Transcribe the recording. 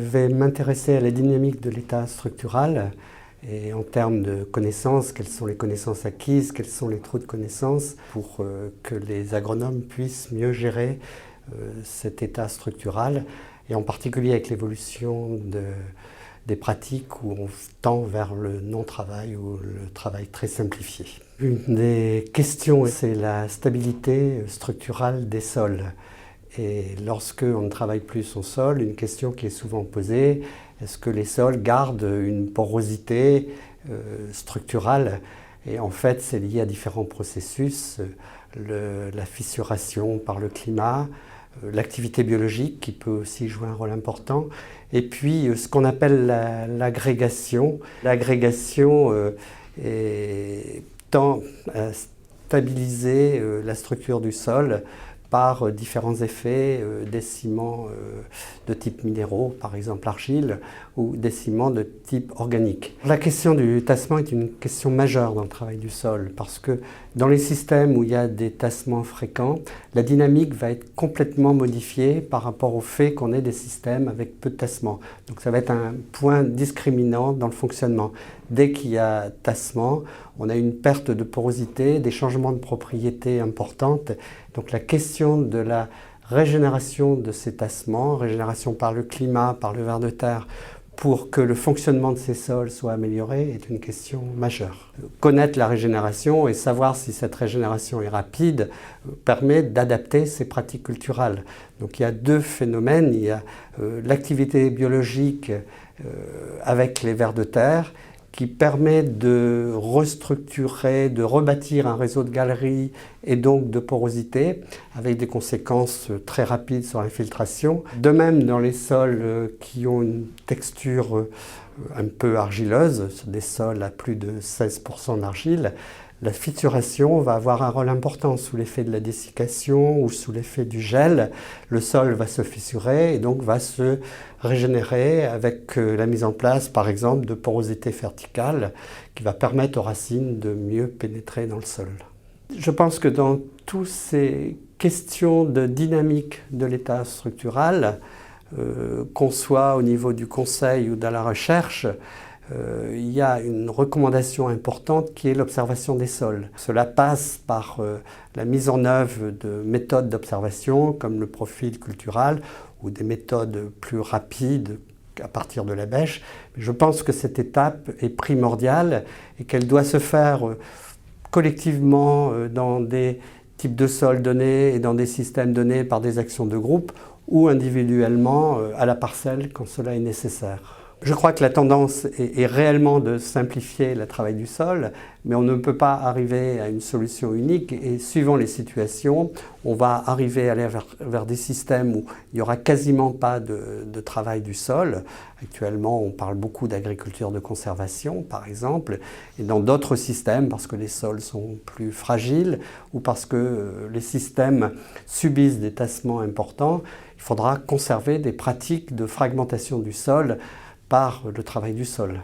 vais m'intéresser à la dynamique de l'état structural et en termes de connaissances, quelles sont les connaissances acquises, quels sont les trous de connaissances pour que les agronomes puissent mieux gérer cet état structural et en particulier avec l'évolution des pratiques où on tend vers le non-travail ou le travail très simplifié. Une des questions, c'est la stabilité structurale des sols. Et lorsque on ne travaille plus son sol, une question qui est souvent posée, est-ce que les sols gardent une porosité structurale? Et en fait, c'est lié à différents processus, la fissuration par le climat, l'activité biologique qui peut aussi jouer un rôle important, et puis ce qu'on appelle l'agrégation. L'agrégation tend à stabiliser la structure du sol par différents effets, des ciments de type minéraux, par exemple l'argile, ou des ciments de type organique. La question du tassement est une question majeure dans le travail du sol, parce que dans les systèmes où il y a des tassements fréquents, la dynamique va être complètement modifiée par rapport au fait qu'on ait des systèmes avec peu de tassement. Donc ça va être un point discriminant dans le fonctionnement. Dès qu'il y a tassement, on a une perte de porosité, des changements de propriétés importantes. Donc la question de la régénération de ces tassements, régénération par le climat, par le ver de terre, pour que le fonctionnement de ces sols soit amélioré est une question majeure. Connaître la régénération et savoir si cette régénération est rapide permet d'adapter ces pratiques culturales. Donc il y a deux phénomènes, il y a l'activité biologique avec les vers de terre qui permet de restructurer, de rebâtir un réseau de galeries et donc de porosité, avec des conséquences très rapides sur l'infiltration. De même, dans les sols qui ont une texture un peu argileuse, des sols à plus de 16% d'argile, la fissuration va avoir un rôle important sous l'effet de la dessiccation ou sous l'effet du gel. Le sol va se fissurer et donc va se régénérer avec la mise en place, par exemple, de porosité verticale qui va permettre aux racines de mieux pénétrer dans le sol. Je pense que dans toutes ces questions de dynamique de l'état structural, qu'on soit au niveau du conseil ou de la recherche, il y a une recommandation importante qui est l'observation des sols. Cela passe par la mise en œuvre de méthodes d'observation comme le profil cultural ou des méthodes plus rapides à partir de la bêche. Je pense que cette étape est primordiale et qu'elle doit se faire collectivement dans des types de sols donnés et dans des systèmes donnés par des actions de groupe ou individuellement à la parcelle quand cela est nécessaire. Je crois que la tendance est réellement de simplifier le travail du sol, mais on ne peut pas arriver à une solution unique et suivant les situations, on va arriver à aller vers des systèmes où il n'y aura quasiment pas de travail du sol. Actuellement, on parle beaucoup d'agriculture de conservation, par exemple, et dans d'autres systèmes, parce que les sols sont plus fragiles ou parce que les systèmes subissent des tassements importants, il faudra conserver des pratiques de fragmentation du sol par le travail du sol.